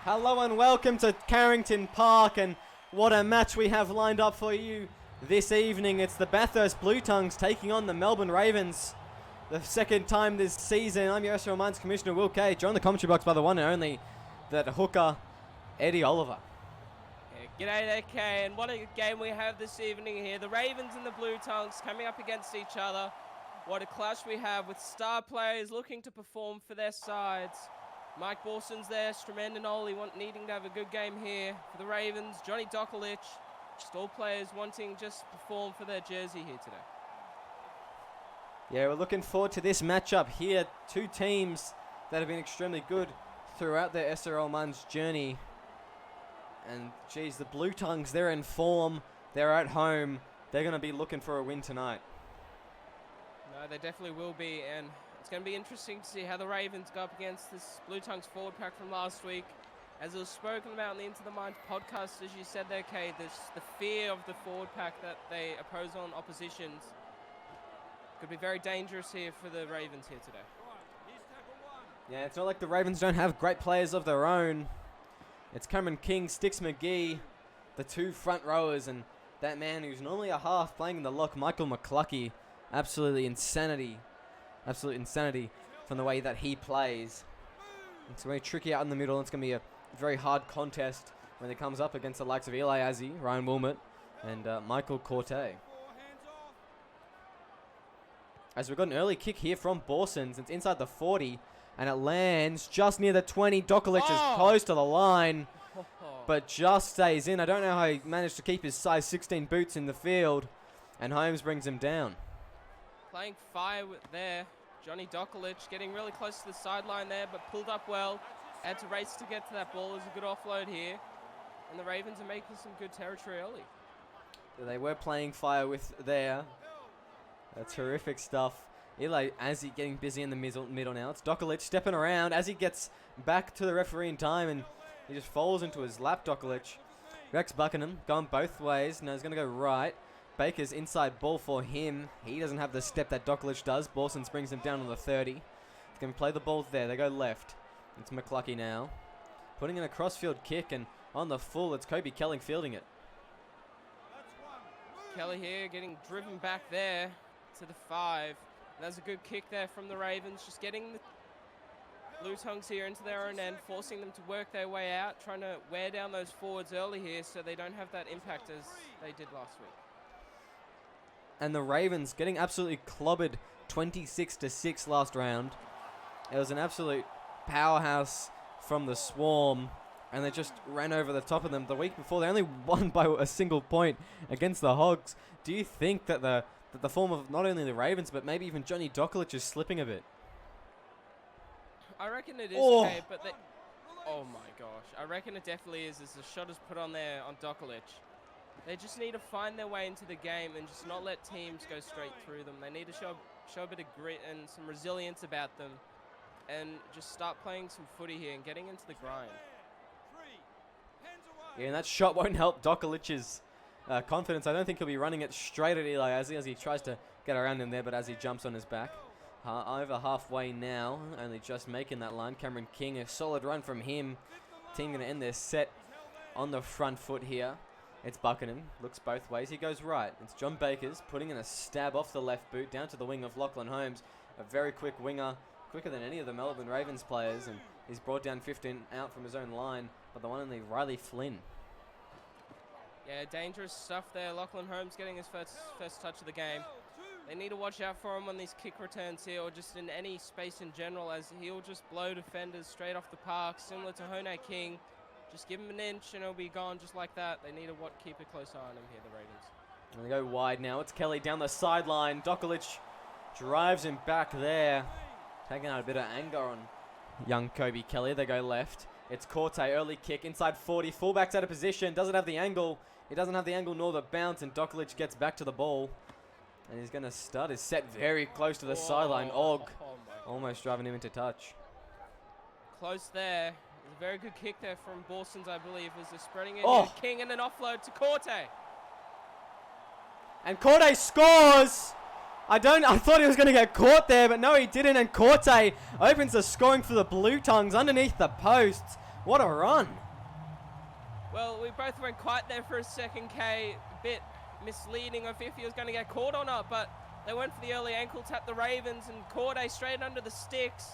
Hello and welcome to Carrington Park, and what a match we have lined up for you this evening. It's the Bathurst Bluetongues taking on the Melbourne Ravens. The second time this season. I'm your SRL Mines Commissioner Will Kay, joined the commentary box by the one and only, that hooker, Eddie Oliver. Yeah, g'day there, Kay, and what a game we have this evening here. The Ravens and the Bluetongues coming up against each other. What a clash we have with star players looking to perform for their sides. Mike Borson's there, Stramendanoli needing to have a good game here for the Ravens. Johnny Dokulich, just all players wanting just to perform for their jersey here today. Yeah, we're looking forward to this matchup here. Two teams that have been extremely good throughout their SRL Mines journey. And geez, the Bluetongues, they're in form. They're at home. They're going to be looking for a win tonight. No, they definitely will be, and it's going to be interesting to see how the Ravens go up against this Bluetongues forward pack from last week. As it was spoken about in the Into the Minds podcast, as you said there, Kay, the fear of the forward pack that they oppose on oppositions could be very dangerous here for the Ravens here today. Yeah, it's not like the Ravens don't have great players of their own. It's Cameron King, Sticks McGee, the two front rowers, and that man who's normally a half playing in the lock, Michael McCluckey. Absolutely insanity. Absolute insanity from the way that he plays. It's very tricky out in the middle. It's going to be a very hard contest when it comes up against the likes of Eli Azzi, Ryan Wilmot, and Michael Corte. As we've got an early kick here from Borsons. It's inside the 40, and it lands just near the 20. Dokulich is close to the line, but just stays in. I don't know how he managed to keep his size 16 boots in the field, and Holmes brings him down. Playing fire there. Johnny Dokulich getting really close to the sideline there, but pulled up well. Had to race to get to that ball. It was a good offload here. And the Ravens are making some good territory early. They were playing fire with there. That's terrific stuff. Eli Azzi getting busy in the middle now. It's Dokulich stepping around as he gets back to the referee in time, and he just falls into his lap, Dokulich. Rex Buckingham going both ways. Now he's going to go right. Baker's inside ball for him. He doesn't have the step that Dokulich does. Borsons brings him down on the 30. He's going to play the ball there. They go left. It's McCluckey now. Putting in a crossfield kick, and on the full, it's Kobe Kelly fielding it. Kelly here getting driven back there to the 5. That's a good kick there from the Ravens. Just getting the Bluetongues here into their own end, forcing them to work their way out, trying to wear down those forwards early here so they don't have that impact as they did last week. And the Ravens getting absolutely clobbered 26-6 last round. It was an absolute powerhouse from the Swarm, and they just ran over the top of them. The week before, they only won by a single point against the Hogs. Do you think that the form of not only the Ravens, but maybe even Johnny Dokulich is slipping a bit? I reckon it is, okay, but they... Oh my gosh. I reckon it definitely is as the shot is put on there on Dokulich. They just need to find their way into the game and just not let teams go straight through them. They need to show a bit of grit and some resilience about them, and just start playing some footy here and getting into the grind. Yeah, and that shot won't help Dokulich's confidence. I don't think he'll be running it straight at Eli Azzi as he tries to get around him there, but as he jumps on his back. Over halfway now, only just making that line. Cameron King, a solid run from him. Team going to end their set on the front foot here. It's Buckingham, looks both ways. He goes right. It's John Bakers putting in a stab off the left boot down to the wing of Lachlan Holmes. A very quick winger, quicker than any of the Melbourne Ravens players, and he's brought down 15 out from his own line, but the one and only Riley Flynn. Yeah, dangerous stuff there. Lachlan Holmes getting his first touch of the game. They need to watch out for him on these kick returns here, or just in any space in general, as he'll just blow defenders straight off the park, similar to Hone King. Just give him an inch and he'll be gone just like that. They need to keep a close eye on him here, the Ravens. And they go wide now. It's Kelly down the sideline. Dokulich drives him back there, taking out a bit of anger on young Kobe Kelly. They go left. It's Corte, early kick, inside 40. Fullback's out of position, doesn't have the angle. He doesn't have the angle nor the bounce, and Dokulich gets back to the ball. And he's going to start his set very close to the sideline. Og almost driving him into touch. Close there. A very good kick there from Borsons, I believe, as they're spreading it. King and an offload to Corte. And Corte scores! I thought he was going to get caught there, but no, he didn't. And Corte opens the scoring for the Bluetongues underneath the posts. What a run! Well, we both went quiet there for a second, K. A bit misleading of if he was going to get caught or not, but they went for the early ankle tap, the Ravens, and Corday straight under the sticks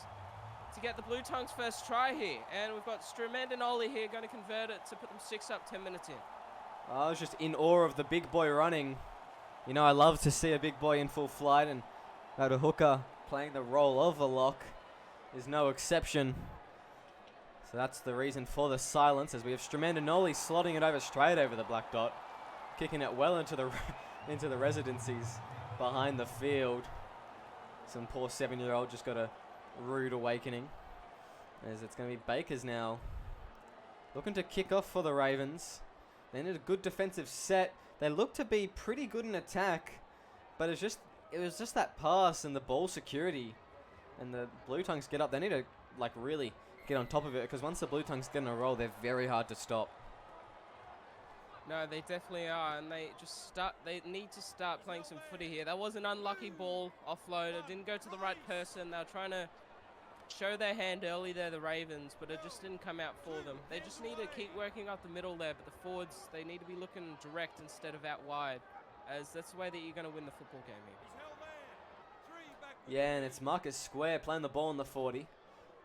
to get the Bluetongues' first try here. And we've got Stremendinoli here going to convert it to put them 6 up 10 minutes in. I was just in awe of the big boy running. You know, I love to see a big boy in full flight, and a hooker playing the role of a lock is no exception. So that's the reason for the silence, as we have Stremendinoli slotting it over straight over the black dot, kicking it well into the into the residencies behind the field. Some poor 7-year-old just got a rude awakening, as it's going to be Bakers now looking to kick off for the Ravens. They need a good defensive set. They look to be pretty good in attack, but it was just that pass and the ball security, and the Bluetongues get up. They need to like really get on top of it, because once the Bluetongues get in a roll, they're very hard to stop. No, they definitely are, and they need to start playing some footy here. That was an unlucky ball offload. It didn't go to the right person. They were trying to show their hand early there, the Ravens, but it just didn't come out for them. They just need to keep working up the middle there, but the forwards, they need to be looking direct instead of out wide, as that's the way that you're going to win the football game here. Yeah, and it's Marcus Square playing the ball on the 40.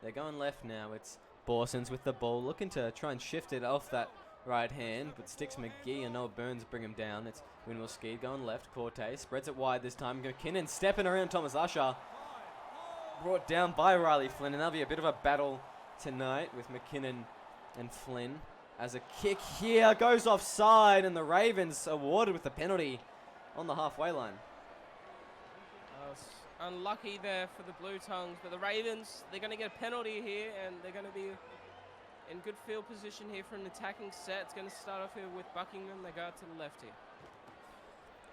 They're going left now. It's Borsons with the ball, looking to try and shift it off that right hand, but Sticks McGee and Noah Burns bring him down. It's Winwell Skeed going left. Corte spreads it wide this time. McKinnon stepping around Thomas Usher. Brought down by Riley Flynn, and that'll be a bit of a battle tonight with McKinnon and Flynn. As a kick here goes offside, and the Ravens awarded with the penalty on the halfway line. Unlucky there for the Bluetongues, but the Ravens, they're going to get a penalty here, and they're going to be in good field position here for an attacking set. It's going to start off here with Buckingham. They go out to the left here.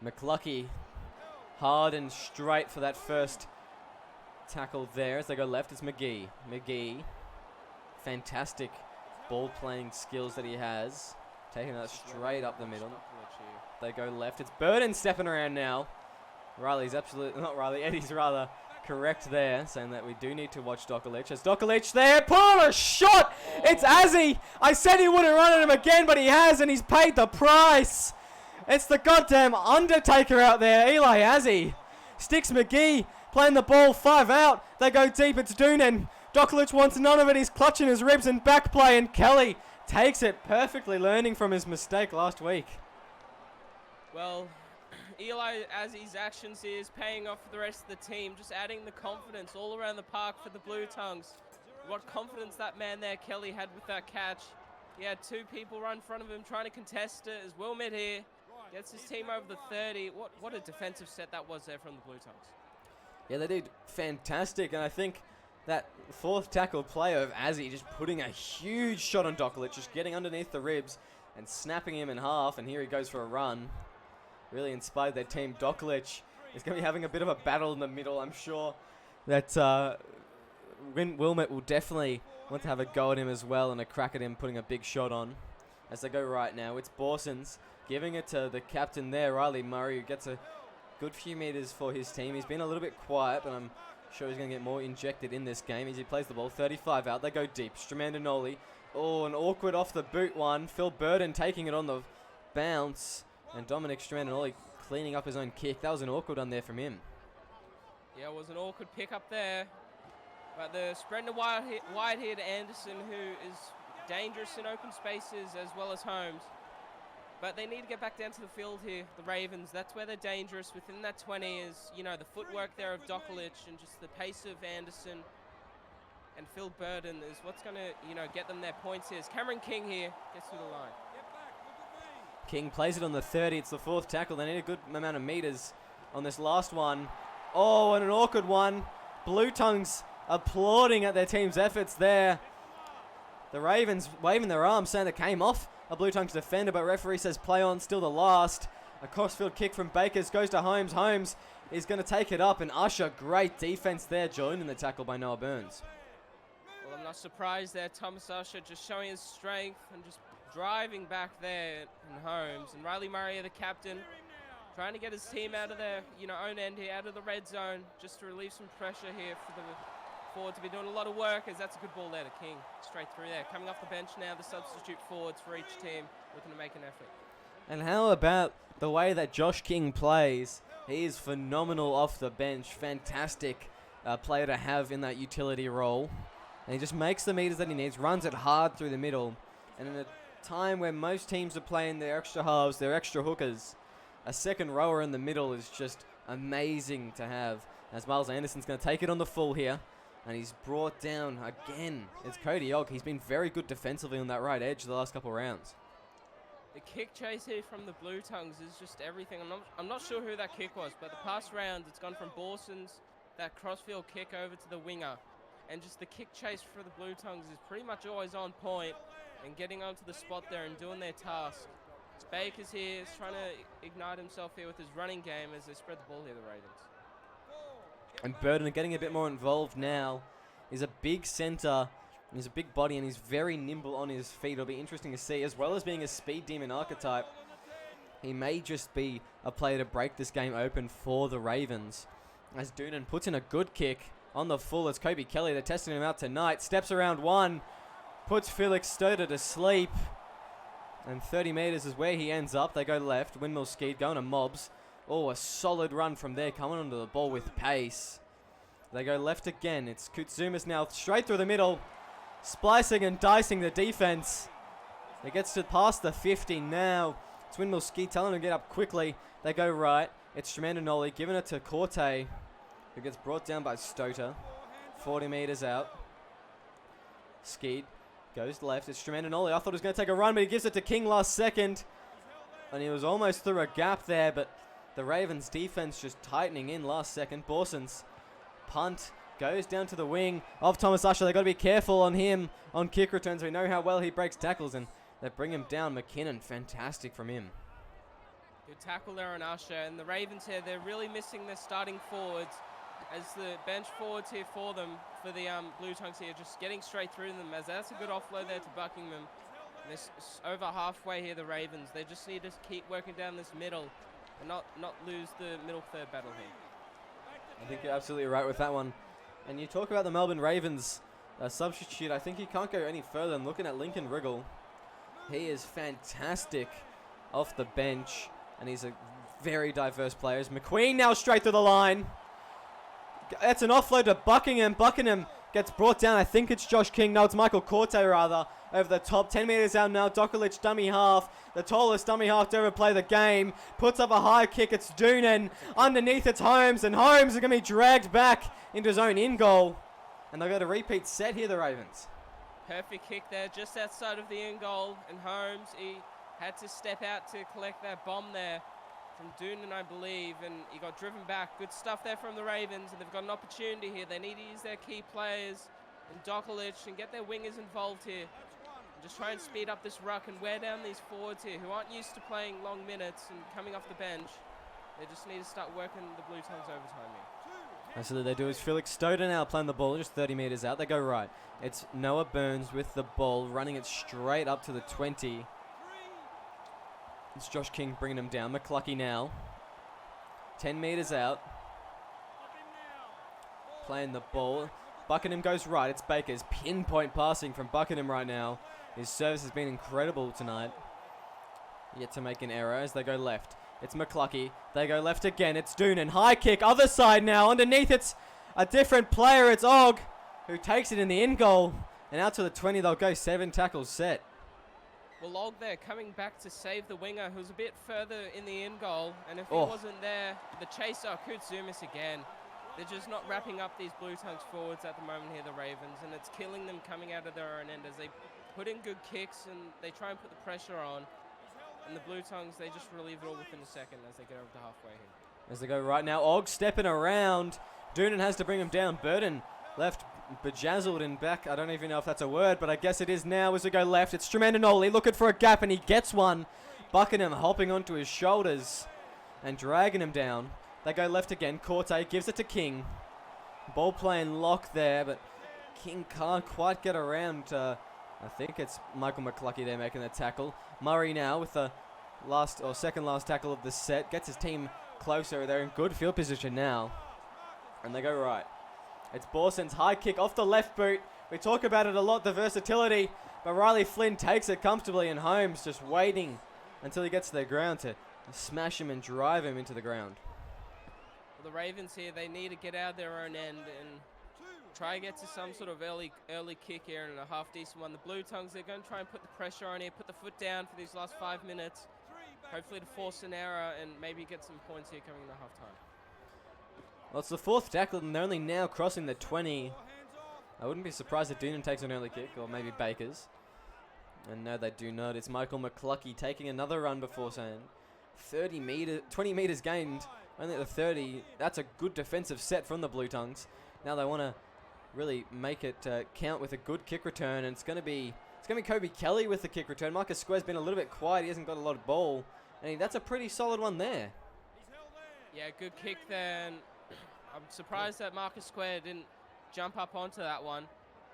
McLucky hard and straight for that first tackle there. As they go left, it's McGee. McGee, fantastic ball playing skills that he has, taking that straight up the middle. They go left. It's Burden stepping around now. Riley's absolutely, not Riley, Eddie's rather correct there, saying that we do need to watch Dokalic. As Dokalic there, put on a shot! It's Azzy! I said he wouldn't run at him again, but he has, and he's paid the price! It's the goddamn Undertaker out there, Eli Azzy. Sticks McGee playing the ball 5 out. They go deep, it's Doonan. Dokalic wants none of it, he's clutching his ribs and back play, and Kelly takes it perfectly, learning from his mistake last week. Well, Eli Azzy's actions here is paying off for the rest of the team, just adding the confidence all around the park for the Bluetongues. What confidence that man there, Kelly, had with that catch. He had 2 people right in front of him trying to contest it. As Wilmot here gets his team over the 30. What a defensive set that was there from the Bluetongues. Yeah, they did fantastic, and I think that 4th tackle play of Azzy just putting a huge shot on Dokalic, just getting underneath the ribs and snapping him in half, and here he goes for a run. Really inspired their team. Dokalic is going to be having a bit of a battle in the middle. I'm sure that Wilmot will definitely want to have a go at him as well, and a crack at him putting a big shot on. As they go right now, it's Borsons giving it to the captain there, Riley Murray, who gets a good few meters for his team. He's been a little bit quiet, but I'm sure he's going to get more injected in this game as he plays the ball. 35 out. They go deep. Stremendinoli. Oh, an awkward off the boot one. Phil Burden taking it on the bounce. And Dominic Strandinoli cleaning up his own kick. That was an awkward one there from him. Yeah, it was an awkward pick up there. But the Sprenda wide here to Anderson, who is dangerous in open spaces as well as Holmes. But they need to get back down to the field here, the Ravens. That's where they're dangerous. Within that 20 is, you know, the footwork there of Dokalic and just the pace of Anderson. And Phil Burden is what's going to, you know, get them their points here. Cameron King here gets to the line. King plays it on the 30. It's the 4th tackle. They need a good amount of meters on this last one. Oh, and an awkward one. Bluetongues applauding at their team's efforts there. The Ravens waving their arms, saying it came off a Bluetongues defender, but referee says play on, still the last. A crossfield kick from Bakers goes to Holmes. Holmes is going to take it up, and Usher, great defense there, joined in the tackle by Noah Burns. Well, I'm not surprised there. Thomas Usher just showing his strength and just driving back there in Holmes. And Riley Murray, the captain, trying to get his team out of their own end here, out of the red zone, just to relieve some pressure here forwards have been doing a lot of work, as that's a good ball there to King. Straight through there. Coming off the bench now, the substitute forwards for each team looking to make an effort. And how about the way that Josh King plays? He is phenomenal off the bench. Fantastic player to have in that utility role. And he just makes the meters that he needs, runs it hard through the middle. And in a time where most teams are playing their extra halves, their extra hookers, a second rower in the middle is just amazing to have. As Miles Anderson's going to take it on the full here. And he's brought down again. It's Cody Ogg. He's been very good defensively on that right edge the last couple of rounds. The kick chase here from the Bluetongues is just everything. I'm not sure who that kick was, but the past rounds it's gone from Borson's, that crossfield kick over to the winger. And just the kick chase for the Bluetongues is pretty much always on point and getting onto the spot there and doing their task. It's Baker's here, is trying to ignite himself here with his running game as they spread the ball here, the Ravens. And Burden getting a bit more involved now. He's a big centre. He's a big body and he's very nimble on his feet. It'll be interesting to see. As well as being a speed demon archetype, he may just be a player to break this game open for the Ravens. As Doonan puts in a good kick on the full. It's Kobe Kelly. They're testing him out tonight. Steps around one. Puts Felix Stoder to sleep. And 30 metres is where he ends up. They go left. Windmill Skeet going to Mobs. Oh, a solid run from there. Coming onto the ball with pace. They go left again. It's Kutsumas now straight through the middle. Splicing and dicing the defense. It gets to past the 50 now. It's Windmill Ski telling him to get up quickly. They go right. It's Tremandinoli giving it to Corte, who gets brought down by Stoter. 40 metres out. Skeed goes left. It's Tremandinoli. I thought he was going to take a run, but he gives it to King last second. And he was almost through a gap there, but the Ravens defense just tightening in last second. Borson's punt goes down to the wing of Thomas Usher. They've got to be careful on him on kick returns. We know how well he breaks tackles, and they bring him down. McKinnon, fantastic from him. Good tackle there on Usher. And the Ravens here, they're really missing their starting forwards as the bench forwards here for them, for the Bluetongues here, just getting straight through them. As that's a good offload there to Buckingham. They're over halfway here, the Ravens. They just need to keep working down this middle and not lose the middle third battle here. I think you're absolutely right with that one. And you talk about the Melbourne Ravens substitute. I think you can't go any further than looking at Lincoln Riggle. He is fantastic off the bench, and he's a very diverse player. McQueen now straight to the line. That's an offload to Buckingham. Buckingham gets brought down. I think it's Josh King. No, it's Michael Corte rather. Over the top. 10 metres out now. Dokulich dummy half. The tallest dummy half to ever play the game. Puts up a high kick. It's Doonan. Underneath it's Holmes. And Holmes is going to be dragged back into his own in goal. And they've got a repeat set here, the Ravens. Perfect kick there just outside of the in goal. And Holmes, he had to step out to collect that bomb there from Doonan, I believe. And he got driven back. Good stuff there from the Ravens. And they've got an opportunity here. They need to use their key players in Dokulich and get their wingers involved here. Just try and speed up this ruck and wear down these forwards here who aren't used to playing long minutes and coming off the bench. They just need to start working the Bluetongues overtime here. Absolutely, they do. Is Felix Stoder now playing the ball just 30 metres out. They go right. It's Noah Burns with the ball, running it straight up to the 20. It's Josh King bringing him down. McClucky now. 10 metres out. Playing the ball. Buckingham goes right. It's Baker's pinpoint passing from Buckingham right now. His service has been incredible tonight. Yet to make an error as they go left. It's McClucky. They go left again. It's Doonan. High kick. Other side now. Underneath it's a different player. It's Ogg who takes it in the in goal. And out to the 20 they'll go. 7 tackles set. Well, Ogg there coming back to save the winger who's a bit further in the in goal. And if he wasn't there, the chaser, Kutsumas again. They're just not wrapping up these Bluetongues forwards at the moment here, the Ravens. And it's killing them coming out of their own end as they put in good kicks and they try and put the pressure on. And the Bluetongues, they just relieve it all within a second as they get over to halfway here. As they go right now, Ogg stepping around. Doonan has to bring him down. Burden left bejazzled and back. I don't even know if that's a word, but I guess it is now as we go left. It's Tremandinoli looking for a gap and he gets one. Buckingham hopping onto his shoulders and dragging him down. They go left again. Corte gives it to King. Ball playing lock there, but King can't quite get around. I think it's Michael McClucky there making the tackle. Murray now with the last or second last tackle of the set. Gets his team closer. They're in good field position now. And they go right. It's Borson's high kick off the left boot. We talk about it a lot, the versatility, but Riley Flynn takes it comfortably, and Holmes just waiting until he gets to the ground to smash him and drive him into the ground. Well, the Ravens here, they need to get out of their own end and try to get to some sort of early kick here and a half decent one. The Bluetongues, they're going to try and put the pressure on here, put the foot down for these last 5 minutes, hopefully to force an error and maybe get some points here coming into halftime. Well, it's the fourth tackle, and they're only now crossing the 20. I wouldn't be surprised if Doonan takes an early kick, or maybe Baker's. And no, they do not. It's Michael McCluckey taking another run before saying 20 metres gained, only at the 30. That's a good defensive set from the Bluetongues. Now they want to really make it count with a good kick return, and it's going to be Kobe Kelly with the kick return. Marcus Square's been a little bit quiet. He hasn't got a lot of ball, and that's a pretty solid one there. Yeah, good kick there. And I'm surprised that Marcus Square didn't jump up onto that one.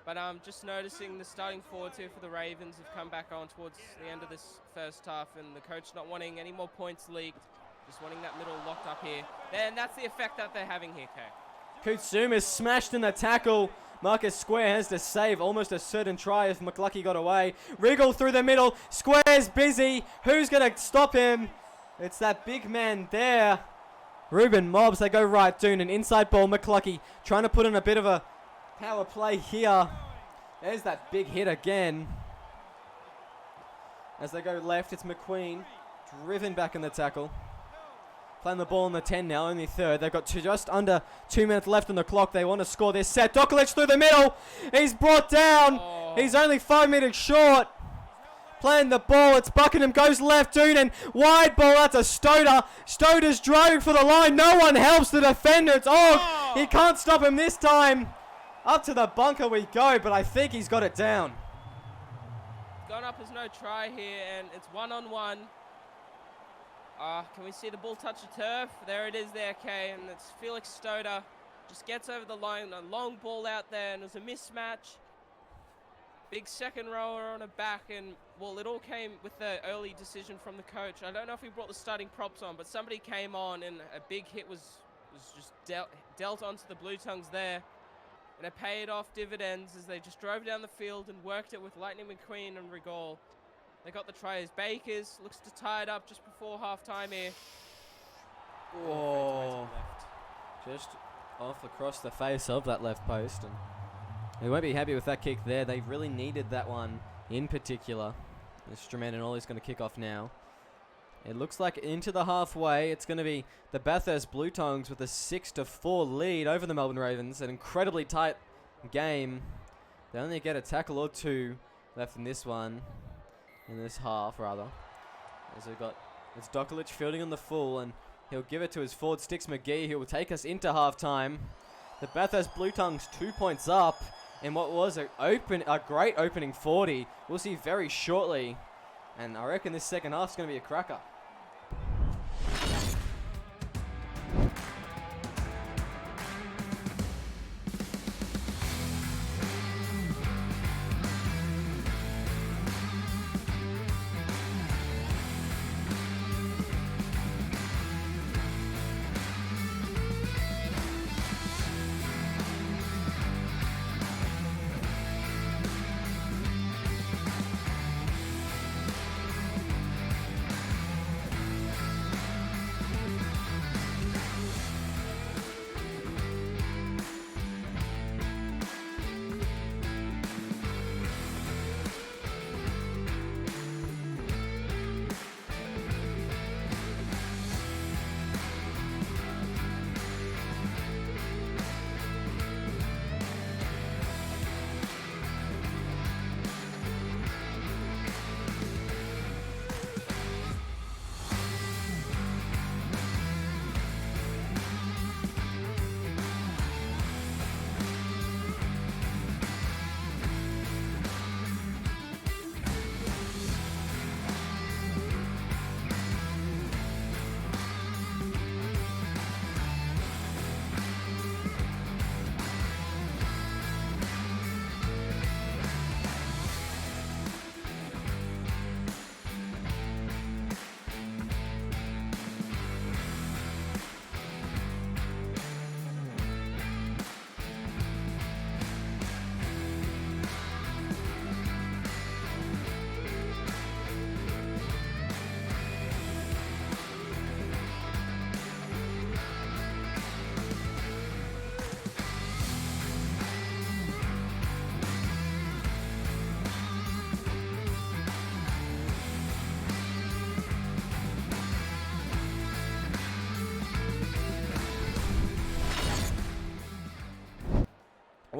But I'm just noticing the starting forwards here for the Ravens have come back on towards the end of this first half, and the coach not wanting any more points leaked, just wanting that middle locked up here. And that's the effect that they're having here, Kay. Kutsum is smashed in the tackle. Marcus Square has to save almost a certain try if McCluckey got away. Wriggle through the middle. Square's busy. Who's going to stop him? It's that big man there. Ruben mobs. They go right. Doonan. Inside ball. McCluckey trying to put in a bit of a power play here. There's that big hit again. As they go left, it's McQueen. Driven back in the tackle. Playing the ball on the 10 now, only third. They've got just under 2 minutes left on the clock. They want to score this set. Dokalic through the middle. He's brought down. Oh. He's only 5 meters short. Playing the ball. It's Buckingham. Goes left. Doonan. Wide ball. That's a Stoder. Stoder's driving for the line. No one helps the defender. It's He can't stop him this time. Up to the bunker we go, but I think he's got it down. Gone up as no try here, and it's 1-on-1. Can we see the ball touch the turf? There it is there, Kay, and it's Felix Stoder. Just gets over the line, a long ball out there, and it was a mismatch. Big second rower on a back, and, well, it all came with the early decision from the coach. I don't know if he brought the starting props on, but somebody came on, and a big hit was just dealt onto the Bluetongues there. And it paid off dividends as they just drove down the field and worked it with Lightning McQueen and Rigol. They got the tries. Bakers looks to tie it up just before halftime here. Oh, just off across the face of that left post. And they won't be happy with that kick there. They really needed that one in particular. As Jermaine Ollie's going to kick off now. It looks like into the halfway, it's going to be the Bathurst Bluetongues with a 6-4 lead over the Melbourne Ravens. An incredibly tight game. They only get a tackle or two left in this one, in this half rather. As we've got, it's Dokalic fielding on the full, and he'll give it to his forward Sticks McGee, who will take us into halftime. The Bathurst Bluetongues 2 points up in what was a great opening 40. We'll see very shortly, and I reckon this second half's going to be a cracker.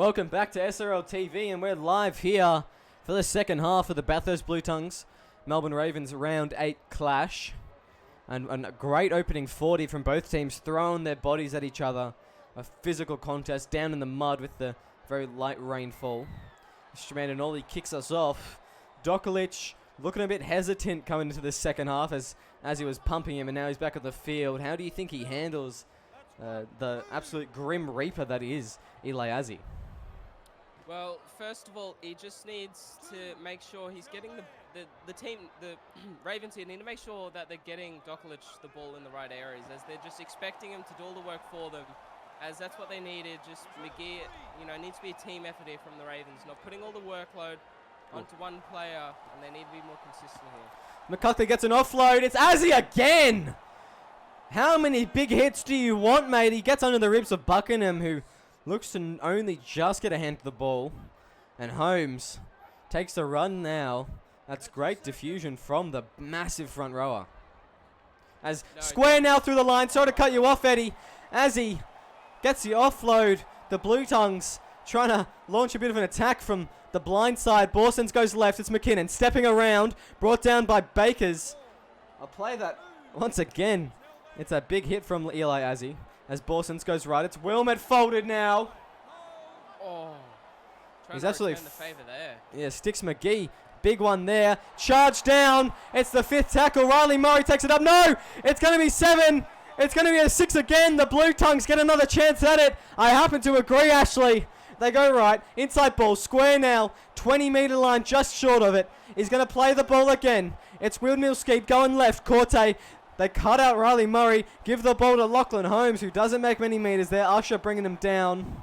Welcome back to SRL TV, and we're live here for the second half of the Bathurst Bluetongues Melbourne Ravens round 8 clash. And a great opening 40 from both teams, throwing their bodies at each other. A physical contest down in the mud with the very light rainfall. Stramandanoli kicks us off. Dokalic looking a bit hesitant coming into the second half as he was pumping him, and now he's back on the field. How do you think he handles the absolute grim reaper that is Eliazi? Well, first of all, he just needs to make sure he's getting the team, the Ravens here need to make sure that they're getting Dokalic the ball in the right areas, as they're just expecting him to do all the work for them, as that's what they needed. Just McGee, needs to be a team effort here from the Ravens, not putting all the workload onto one player, and they need to be more consistent here. McCulley gets an offload. It's Azzy again! How many big hits do you want, mate? He gets under the ribs of Buckingham, who looks to only just get a hand to the ball. And Holmes takes the run now. That's great diffusion from the massive front rower. As square now through the line. Sorry to cut you off, Eddie. As he gets the offload, the Bluetongues trying to launch a bit of an attack from the blind side. Borsons goes left. It's McKinnon stepping around. Brought down by Bakers. I'll play that once again. It's a big hit from Eli Azzy. As Borsons goes right. It's Wilmot folded now. Oh, he's absolutely the favor there. Yeah, sticks McGee. Big one there. Charge down. It's the 5th tackle. Riley Murray takes it up. No! It's going to be 7. It's going to be a 6 again. The Bluetongues get another chance at it. I happen to agree, Ashley. They go right. Inside ball. Square now. 20-metre line just short of it. He's going to play the ball again. It's Windmill Skeet going left. Corte. They cut out Riley Murray. Give the ball to Lachlan Holmes, who doesn't make many metres there. Usher bringing him down.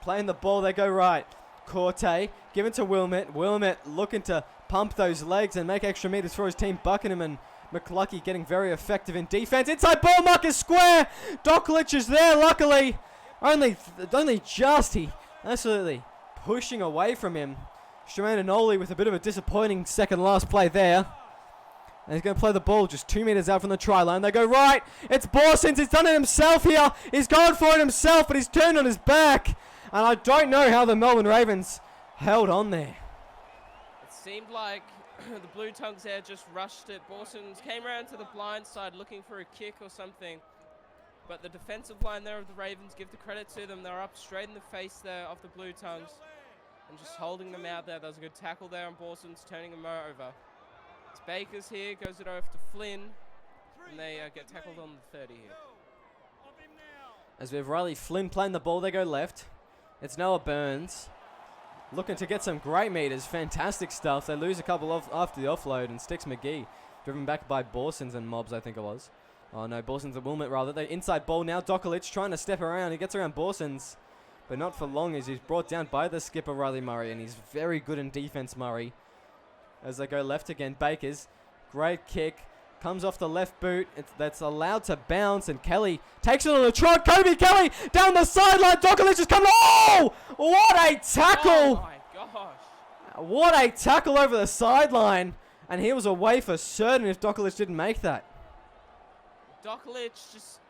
Playing the ball. They go right. Corte, given to Wilmot. Wilmot looking to pump those legs and make extra metres for his team. Buckingham and McLucky getting very effective in defence. Inside ball, Marcus Square. Dokalic is there, luckily. Only just. He absolutely pushing away from him. Stramandanoli with a bit of a disappointing second last play there. And he's going to play the ball just 2 metres out from the try line. They go right. It's Borsons. He's done it himself here. He's gone for it himself, but he's turned on his back. And I don't know how the Melbourne Ravens held on there. It seemed like the Bluetongues there just rushed it. Borsons came around to the blind side looking for a kick or something. But the defensive line there of the Ravens, give the credit to them. They're up straight in the face there of the Bluetongues and just holding them out there. That was a good tackle there on Borsons, turning them over. It's Bakers here, goes it over to Flynn. And they get tackled on the 30 here. As we have Riley Flynn playing the ball, they go left. It's Noah Burns looking to get some great meters. Fantastic stuff. They lose a couple off after the offload, and Sticks McGee driven back by Borsons and Mobs, I think it was. Oh no, Borsons and Wilmot rather. They inside ball now. Dokalic trying to step around. He gets around Borsons, but not for long as he's brought down by the skipper Riley Murray, and he's very good in defense, Murray. As they go left again, Bakers, great kick. Comes off the left boot. That's allowed to bounce, and Kelly takes it on a trot. Kobe Kelly down the sideline. Dokalic is coming. Oh! What a tackle! Oh my gosh. What a tackle over the sideline. And he was away for certain if Dokalic didn't make that. Dokalic just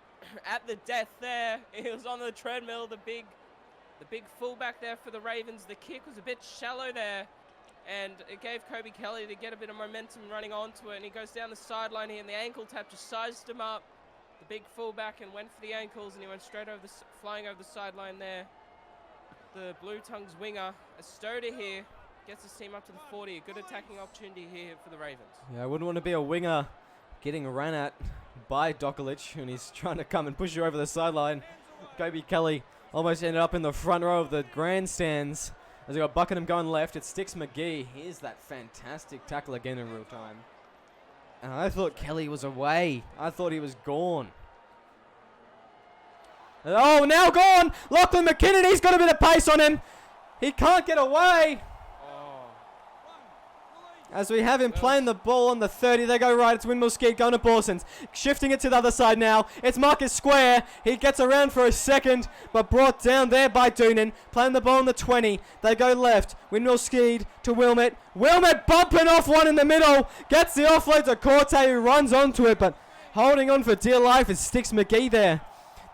at the death there. He was on the treadmill. The big fullback there for the Ravens. The kick was a bit shallow there. And it gave Kobe Kelly to get a bit of momentum running onto it. And he goes down the sideline here, and the ankle tap just sized him up. The big fullback, and went for the ankles, and he went straight over flying over the sideline there. The Bluetongues winger, Astoda here, gets his team up to the 40. A good attacking opportunity here for the Ravens. Yeah, I wouldn't want to be a winger getting ran at by Dokalic, and he's trying to come and push you over the sideline. Kobe Kelly almost ended up in the front row of the grandstands. As we got Buckingham going left, it Sticks McGee. Here's that fantastic tackle again in real time. And I thought Kelly was away. I thought he was gone. Oh, now gone! Lachlan McKinnon, he's got a bit of pace on him. He can't get away. As we have him playing the ball on the 30, they go right. It's Windmill Skeet going to Borsons. Shifting it to the other side now. It's Marcus Square. He gets around for a second, but brought down there by Doonan. Playing the ball on the 20. They go left. Windmill Skeet to Wilmot. Wilmot bumping off one in the middle. Gets the offload to Corte, who runs onto it, but holding on for dear life is Sticks McGee there.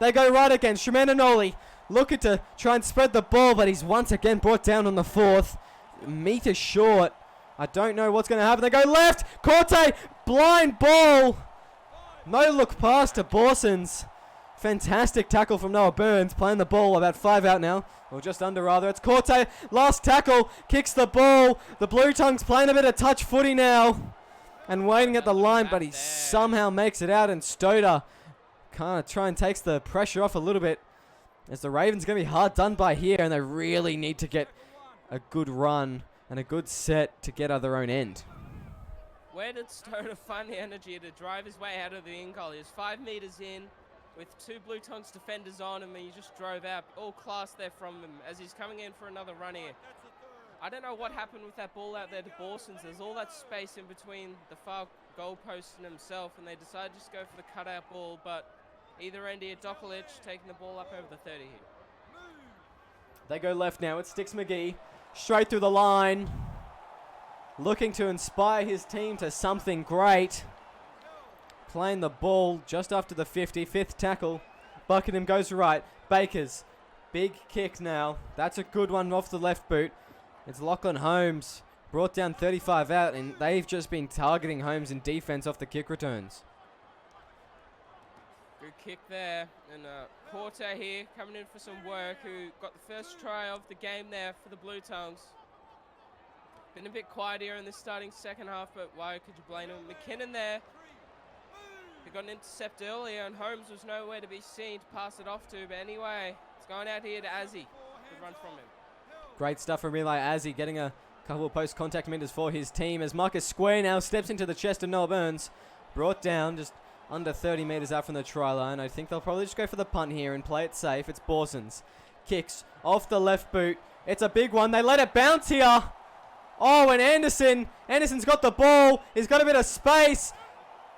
They go right again. Stramandanoli looking to try and spread the ball, but he's once again brought down on the 4th. Meter short. I don't know what's going to happen. They go left. Corte, blind ball. No look pass to Borsons. Fantastic tackle from Noah Burns, playing the ball about 5 out now. Or just under, rather. It's Corte, last tackle, kicks the ball. The Bluetongues playing a bit of touch footy now. And waiting at the line, but he somehow makes it out. And Stoder kind of try and takes the pressure off a little bit. As the Ravens going to be hard done by here. And they really need to get a good run and a good set to get out their own end. Where did Stoder find the energy to drive his way out of the in goal? He was 5 meters in with 2 Bluetongues defenders on him, and he just drove out. All class there from him as he's coming in for another run here. I don't know what happened with that ball out there to Borsons. There's all that space in between the far goalpost and himself, and they decided to just go for the cutout ball, but either end here, Dokalic taking the ball up over the 30 here. They go left now. It's Sticks McGee. Straight through the line. Looking to inspire his team to something great. Playing the ball just after the 50. 5th tackle. Buckingham goes right. Bakers. Big kick now. That's a good one off the left boot. It's Lachlan Holmes. Brought down 35 out, and they've just been targeting Holmes in defense off the kick returns. Good kick there. And Corte here coming in for some work, who got the first try of the game there for the Bluetongues. Been a bit quiet here in this starting second half, but why could you blame him? McKinnon there. He got an intercept earlier, and Holmes was nowhere to be seen to pass it off to. But anyway, it's going out here to Azzy. Good run from him. Great stuff from Eli Azzy, getting a couple of post-contact meters for his team as Marcus Square now steps into the chest of Noah Burns. Brought down just under 30 meters out from the try line. I think they'll probably just go for the punt here and play it safe. It's Borsons. Kicks off the left boot. It's a big one. They let it bounce here. Oh, and Anderson's got the ball. He's got a bit of space.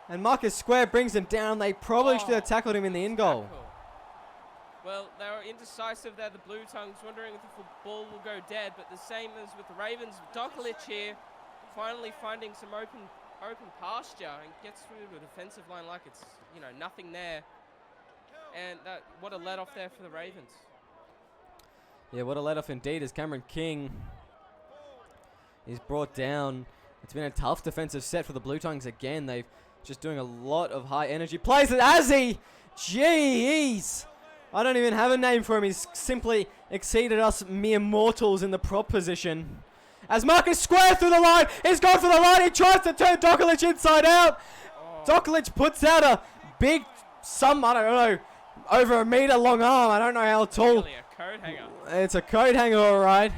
And Marcus Square brings him down. They probably should have tackled him in the in goal. Well, they were indecisive there, the Bluetongues, wondering if the ball will go dead. But the same as with the Ravens, Dokalic here finally finding some open pasture and gets through the defensive line like it's, nothing there. And what a let-off there for the Ravens. Yeah, what a let-off indeed as Cameron King is brought down. It's been a tough defensive set for the Bluetongues again. They've just doing a lot of high energy plays with Azzy. Jeez. I don't even have a name for him. He's simply exceeded us mere mortals in the prop position. As Marcus Square through the line. He's gone for the line. He tries to turn Dokalic inside out. Dokalic puts out a big, I don't know, over a meter long arm. I don't know how tall. Really a coat hanger. It's a coat hanger, all right.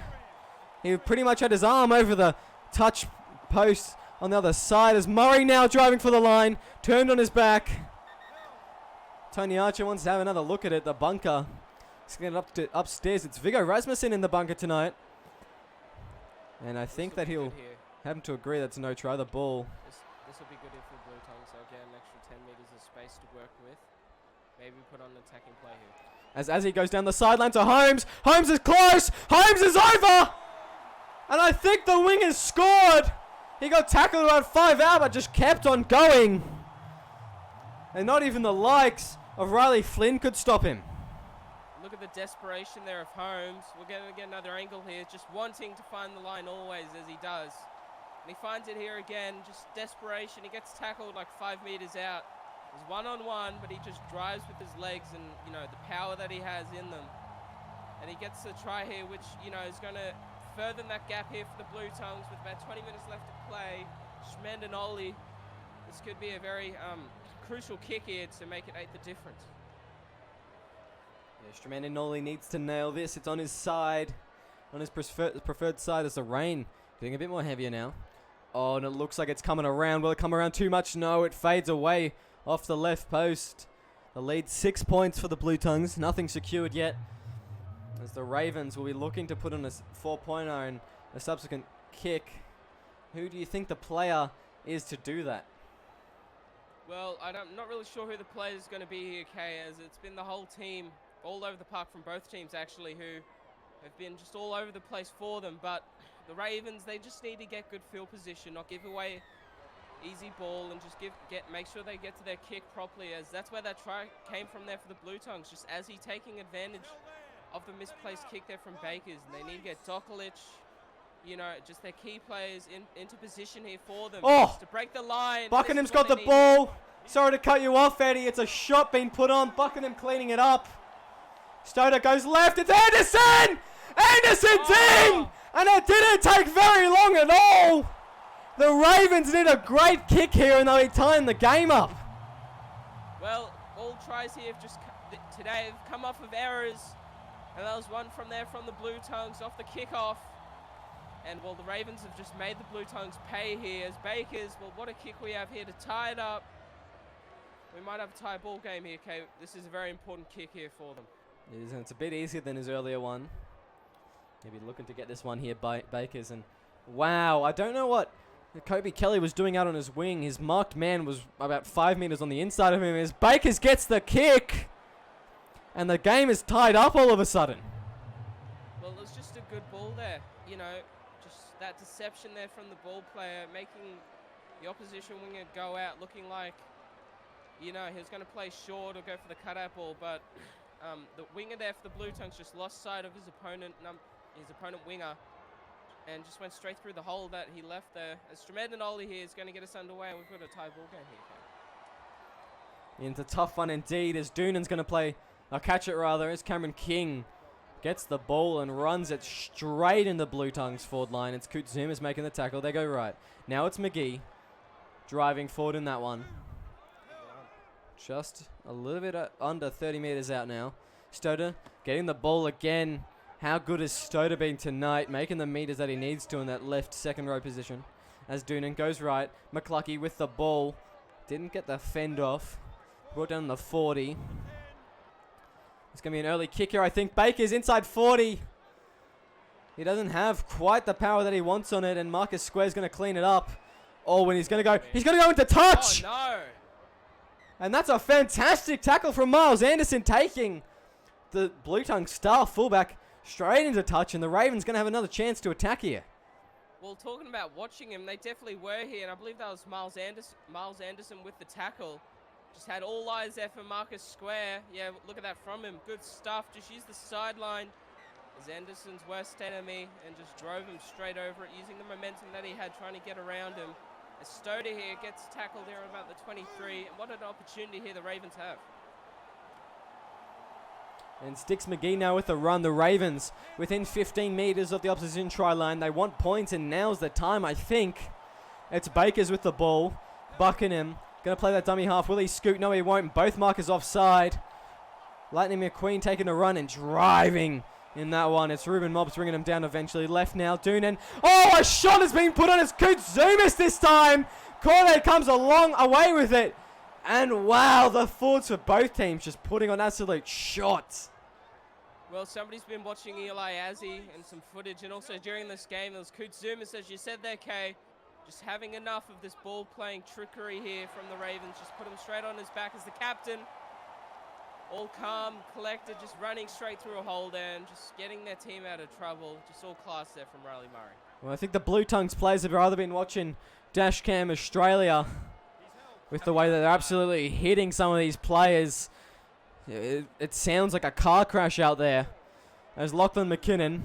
He pretty much had his arm over the touch post on the other side as Murray now driving for the line. Turned on his back. Tony Archer wants to have another look at it. The bunker. He's going up to upstairs. It's Viggo Rasmussen in the bunker tonight. And I think that he'll have him to agree that's no try. The ball. This will be good here for the Bluetongues. They'll get an extra 10 meters of space to work with. Maybe put on an attacking play here. As he goes down the sideline to Holmes. Holmes is close. Holmes is over. And I think the wing has scored. He got tackled about 5 out, but just kept on going. And not even the likes of Riley Flynn could stop him. Look at the desperation there of Holmes. We're going to get another angle here. Just wanting to find the line always, as he does. And he finds it here again. Just desperation. He gets tackled like 5 meters out. He's one-on-one, but he just drives with his legs and, the power that he has in them. And he gets the try here, which, is going to further that gap here for the Bluetongues with about 20 minutes left to play. Schmend and Oli. This could be a very crucial kick here to make it 8 the difference. Yeah, Stremandinoli needs to nail this. It's on his side, on his preferred side as the rain getting a bit more heavier now. Oh, and it looks like it's coming around. Will it come around too much? No, it fades away off the left post. The lead 6 points for the Bluetongues. Nothing secured yet. As the Ravens will be looking to put on a 4-pointer and a subsequent kick. Who do you think the player is to do that? Well, I'm not really sure who the player is going to be here, Kay, as it's been the whole team all over the park from both teams, actually, who have been just all over the place for them. But the Ravens, they just need to get good field position, not give away easy ball, and just make sure they get to their kick properly, as that's where that try came from there for the Bluetongues. Just as he taking advantage of the misplaced kick there from Bakers, and they need to get Dokalic, you know, just their key players into position here for them to break the line. Buckingham's got the ball. Sorry to cut you off, Eddie. It's a shot being put on. Buckingham cleaning it up. Stoder goes left. It's Anderson! Anderson's in! And it didn't take very long at all. The Ravens need a great kick here, and they'll be tying the game up. Well, all tries here have just today have come off of errors. And that was one from there from the Bluetongues off the kickoff. And, well, the Ravens have just made the Bluetongues pay here as Bakers. Well, what a kick we have here to tie it up. We might have a tie ball game here, Kate. This is a very important kick here for them. It is, and it's a bit easier than his earlier one. Maybe looking to get this one here by Bakers. And, wow, I don't know what Kobe Kelly was doing out on his wing. His marked man was about 5 meters on the inside of him as Bakers gets the kick. And the game is tied up all of a sudden. Well, it was just a good ball there. You know, just that deception there from the ball player, making the opposition winger go out looking like, you know, he was going to play short or go for the cutout ball. But the winger there for the Bluetongues just lost sight of his opponent winger and just went straight through the hole that he left there. As Stremedinoli here is going to get us underway, and we've got a tie ball game here. It's a tough one indeed as Doonan's going to play... I'll catch it rather as Cameron King gets the ball and runs it straight in the Bluetongues forward line. It's Kutzuma's making the tackle. They go right. Now it's McGee driving forward in that one. Just a little bit under 30 meters out now. Stoder getting the ball again. How good has Stoder been tonight? Making the meters that he needs to in that left second row position. As Doonan goes right. McCluckey with the ball. Didn't get the fend off. Brought down the 40. It's going to be an early kick here, I think. Baker's inside 40. He doesn't have quite the power that he wants on it, and Marcus Square's going to clean it up. Oh, and he's going to go into touch! Oh, no! And that's a fantastic tackle from Miles Anderson, taking the Bluetongue star fullback straight into touch, and the Ravens going to have another chance to attack here. Well, talking about watching him, they definitely were here, and I believe that was Miles Anderson with the tackle. Just had all eyes there for Marcus Square. Yeah, look at that from him. Good stuff. Just used the sideline as Anderson's worst enemy and just drove him straight over it, using the momentum that he had trying to get around him. As Stoder here gets tackled there about the 23. And what an opportunity here the Ravens have. And Sticks McGee now with the run. The Ravens within 15 meters of the opposition try line. They want points, and now's the time, I think. It's Bakers with the ball. Buckingham. Going to play that dummy half. Will he scoot? No, he won't. Both markers offside. Lightning McQueen taking a run and driving in that one. It's Ruben Mobbs bringing him down eventually. Left now. Doonan. Oh, a shot has been put on. It's Kutzumas this time. Corday comes along away with it. And wow, the forwards for both teams just putting on absolute shots. Well, somebody's been watching Eli Azzi and some footage. And also during this game, it was Kutzumas, as you said there, Kay. Just having enough of this ball-playing trickery here from the Ravens. Just put him straight on his back as the captain. All calm, collected, just running straight through a hole there and just getting their team out of trouble. Just all class there from Riley Murray. Well, I think the Bluetongues players have rather been watching Dashcam Australia with the way that they're absolutely hitting some of these players. It sounds like a car crash out there. As Lachlan McKinnon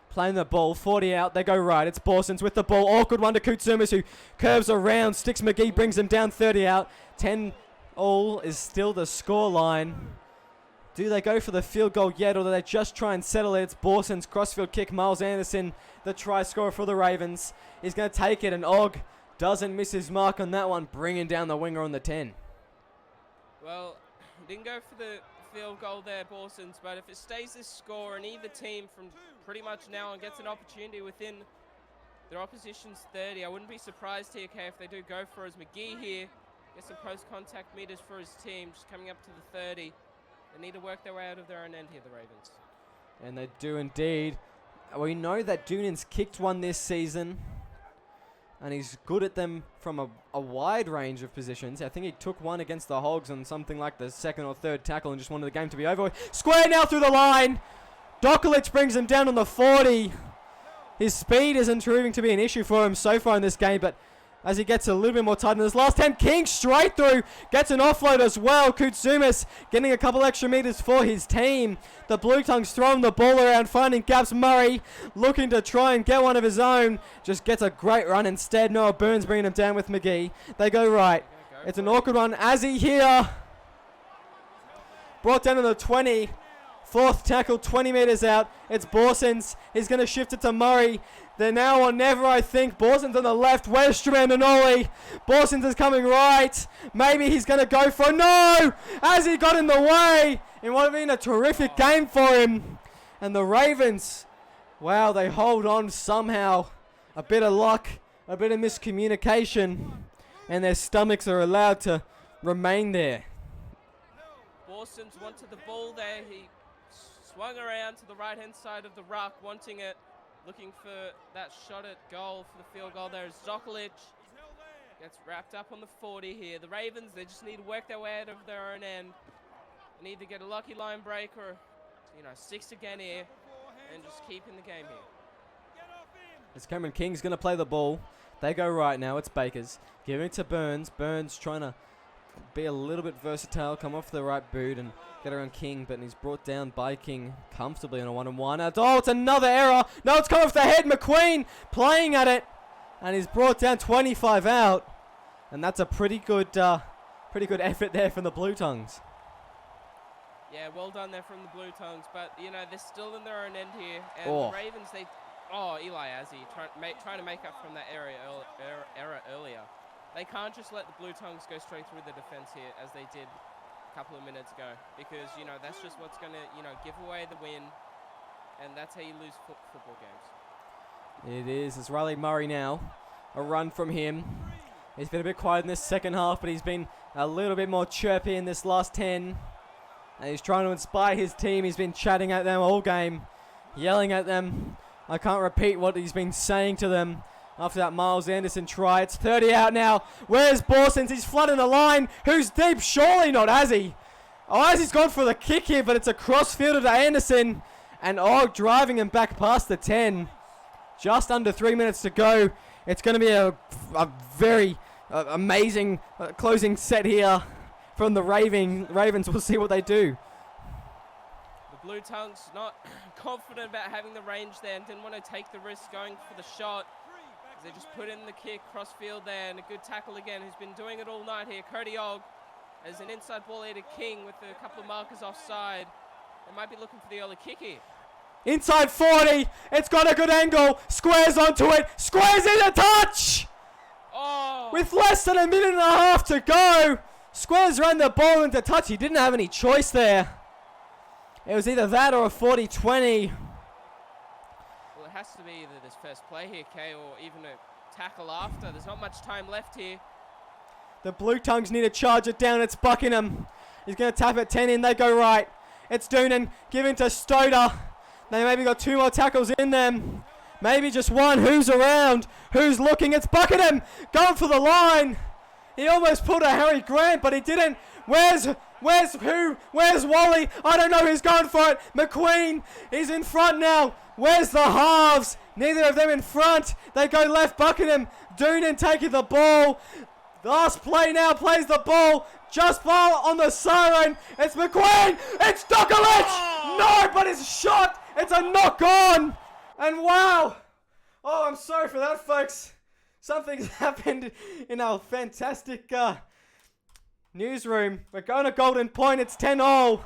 playing the ball, 40 out, they go right. It's Borsons with the ball. Awkward one to Kutzumas, who curves around. Sticks McGee brings him down, 30 out. 10 all is still the score line. Do they go for the field goal yet, or do they just try and settle it? It's Borsons, crossfield kick. Miles Anderson, the try scorer for the Ravens. He's going to take it, and Og doesn't miss his mark on that one, bringing down the winger on the 10. Well, didn't go for the field goal there, Borsons, but if it stays this score and either team from pretty much now on gets an opportunity within their opposition's 30, I wouldn't be surprised here, Kay, if they do go for it. As McGee here gets some post-contact meters for his team, just coming up to the 30. They need to work their way out of their own end here, the Ravens. And they do indeed. We know that Doonan's kicked one this season, and he's good at them from a wide range of positions. I think he took one against the Hogs on something like the second or third tackle and just wanted the game to be over. Square now through the line. Dokalic brings him down on the 40. His speed isn't proving to be an issue for him so far in this game, but as he gets a little bit more tight in this last 10. King straight through, gets an offload as well. Kutsumis getting a couple extra meters for his team. The Bluetongues throwing the ball around, finding gaps. Murray looking to try and get one of his own. Just gets a great run instead. Noah Burns bringing him down with McGee. They go right. It's an awkward one. Azzy here. Brought down to the 20. Fourth tackle, 20 meters out. It's Borsens. He's going to shift it to Murray. They're now or never, I think. Borsens on the left. Where's Strandinoli? Borsens is coming right. Maybe he's going to go for it. No! As he got in the way. It would have been a terrific game for him. And the Ravens, wow, they hold on somehow. A bit of luck, a bit of miscommunication. And their stomachs are allowed to remain there. Borsens wanted the ball there. He swung around to the right-hand side of the ruck, wanting it. Looking for that shot at goal for the field goal there is Zokolic. Gets wrapped up on the 40 here. The Ravens, they just need to work their way out of their own end. They need to get a lucky line break or, 6 again here and just keep in the game here. As Cameron King's going to play the ball. They go right now. It's Bakers. Giving it to Burns. Burns trying to be a little bit versatile. Come off the right boot and get around King, but he's brought down by King comfortably on a 1-on-1. Oh, it's another error. No, it's come off the head. McQueen playing at it, and he's brought down 25 out, and that's a pretty good effort there from the Bluetongues. Yeah, well done there from the Bluetongues, but they're still in their own end here, and the Ravens Eli Azzy trying to make up from that error earlier. They can't just let the Bluetongues go straight through the defense here as they did couple of minutes ago, because that's just what's going to give away the win, and that's how you lose football games. It is. It's Riley Murray now. A run from him. He's been a bit quiet in this second half, but he's been a little bit more chirpy in this last 10, and he's trying to inspire his team. He's been chatting at them all game, yelling at them. I can't repeat what he's been saying to them after that Miles Anderson try. It's 30 out now. Where's Borsens? He's flooding the line. Who's deep? Surely not Azzy. Oh, Azzy's gone for the kick here, but it's a cross-fielder to Anderson. And driving him back past the 10. Just under 3 minutes to go. It's going to be a very amazing closing set here from the Ravens. We'll see what they do. The Bluetongues not confident about having the range there and didn't want to take the risk going for the shot. They just put in the kick cross-field there, and a good tackle again, who's been doing it all night here. Cody Og as an inside ball here to King with a couple of markers offside. They might be looking for the early kick here. Inside 40. It's got a good angle. Squares onto it. Squares in a touch! Oh! With less than a minute and a half to go. Squares ran the ball into touch. He didn't have any choice there. It was either that or a 40-20. Well, it has to be either this first play here, Kay, or even a tackle after. There's not much time left here. The Bluetongues need to charge it down. It's Buckingham. He's going to tap it 10 in. They go right. It's Doonan giving to Stoder. They maybe got 2 more tackles in them. Maybe just one. Who's around? Who's looking? It's Buckingham going for the line. He almost pulled a Harry Grant, but he didn't. Where's who? Where's Wally? I don't know who's going for it. McQueen, he's in front now. Where's the halves? Neither of them in front. They go left. Buckingham. Doonan taking the ball. Last play now, plays the ball. Just ball on the siren. It's McQueen. It's Djokovic. No, but it's shot. It's a knock on. And wow. Oh, I'm sorry for that, folks. Something's happened in our fantastic newsroom. We're going to Golden Point. It's 10-all.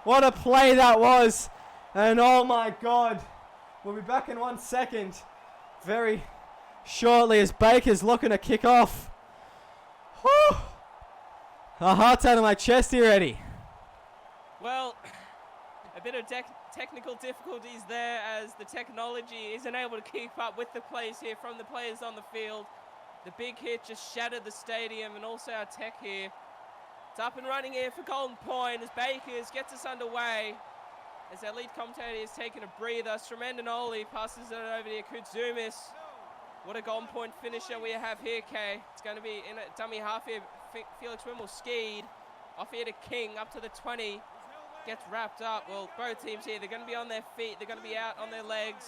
What a play that was. And oh my God. We'll be back in 1 second. Very shortly as Baker's looking to kick off. Whew. A heart's out of my chest here, Eddie. Well, a bit of technical difficulties there as the technology isn't able to keep up with the plays here from the players on the field. The big hit just shattered the stadium and also our tech here. It's up and running here for Golden Point as Bakers gets us underway. As our lead commentator is taking a breather, Stremendinoli passes it over to Kutsumis. What a Golden Point finisher we have here, Kay. It's going to be in a dummy half here. Felix Wimmel skied. Off here to King, up to the 20. Gets wrapped up. Well, both teams here, they're going to be on their feet. They're going to be out on their legs.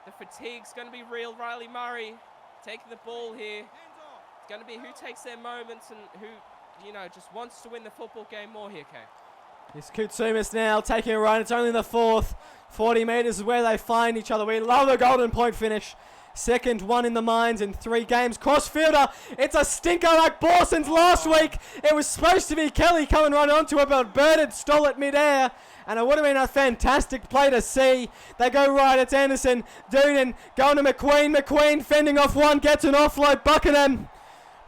The fatigue's going to be real. Riley Murray taking the ball here. It's going to be who takes their moments and who, just wants to win the football game more here, Kay. It's Kutsumis now taking a run. It's only the fourth. 40 metres is where they find each other. We love a golden point finish. Second one in the mines in 3 games. Crossfielder. It's a stinker like Borson's last week. It was supposed to be Kelly coming right onto it, but Bernard stole it mid-air. And it would have been a fantastic play to see. They go right. It's Anderson. Doonan going to McQueen. McQueen fending off one. Gets an offload. Buckingham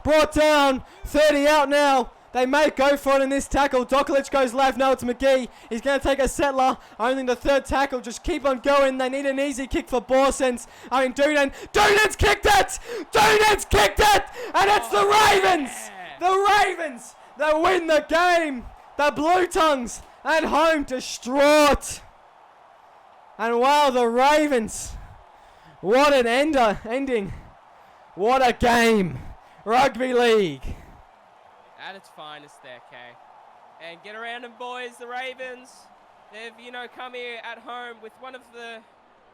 brought down. 30 out now. They may go for it in this tackle. Dokalic goes left. No, it's McGee. He's going to take a settler. Only the third tackle. Just keep on going. They need an easy kick for Borsons. Doonan. Doonan's kicked it! Doonan's kicked it! And it's the Ravens! Yeah. The Ravens that win the game. The Bluetongues at home distraught. And wow, the Ravens. What an ending. What a game. Rugby league. At its finest there, Kay. And get around them, boys. The Ravens, they've, come here at home with one of the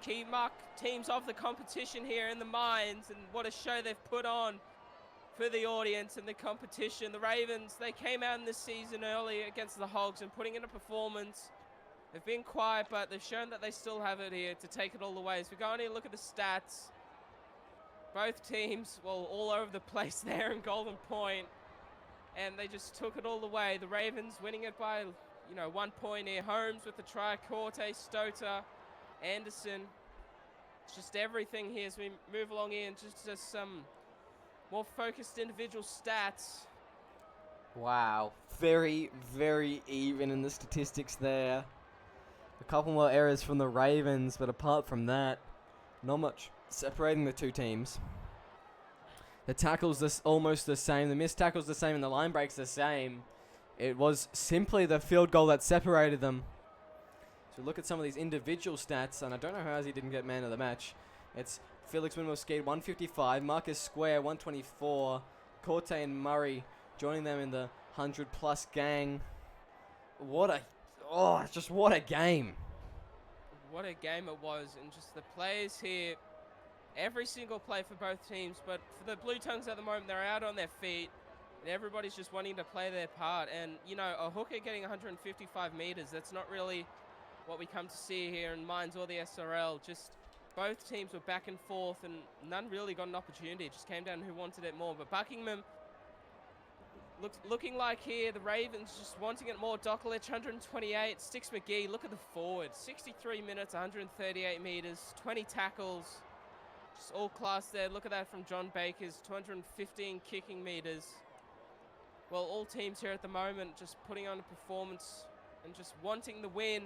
key mark teams of the competition here in the mines. And what a show they've put on for the audience and the competition. The Ravens, they came out in this season early against the Hogs and putting in a performance. They've been quiet, but they've shown that they still have it here to take it all the way. As we go on here and look at the stats, both teams, well, all over the place there in Golden Point. And they just took it all the way. The Ravens winning it by, 1 point here. Holmes with the try, Corte, Stota, Anderson. It's just everything here as we move along here and just some more focused individual stats. Wow. Very, very even in the statistics there. A couple more errors from the Ravens, but apart from that, not much separating the two teams. The tackle's almost the same. The missed tackle's the same and the line break's the same. It was simply the field goal that separated them. So look at some of these individual stats, and I don't know how he didn't get man of the match. It's Felix Winwell-Skeed, 155, Marcus Square, 124, Corte and Murray joining them in the 100-plus gang. What a game. What a game it was, and just the players here, every single play for both teams, but for the Bluetongues at the moment, they're out on their feet, and everybody's just wanting to play their part. And, a hooker getting 155 metres, that's not really what we come to see here in Mines or the SRL. Just both teams were back and forth, and none really got an opportunity. It just came down to who wanted it more. But Buckingham, looking like here, the Ravens just wanting it more. Dokalic, 128. Sticks McGee, look at the forward. 63 minutes, 138 metres, 20 tackles. Just all class there. Look at that from John Baker's 215 kicking metres. Well, all teams here at the moment just putting on a performance and just wanting the win.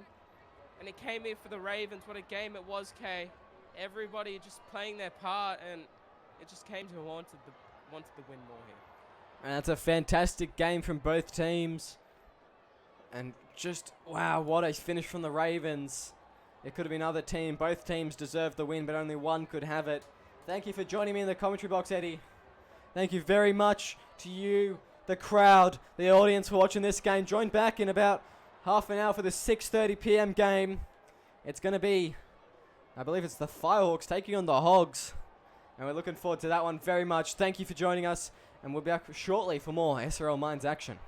And it came here for the Ravens. What a game it was, Kay. Everybody just playing their part, and it just came to who wanted the win more here. And that's a fantastic game from both teams. And just, wow, what a finish from the Ravens. It could have been other team. Both teams deserved the win, but only one could have it. Thank you for joining me in the commentary box, Eddie. Thank you very much to you, the crowd, the audience for watching this game. Join back in about half an hour for the 6:30 p.m. game. It's going to be, I believe it's the Firehawks taking on the Hogs. And we're looking forward to that one very much. Thank you for joining us, and we'll be back shortly for more SRL Mines action.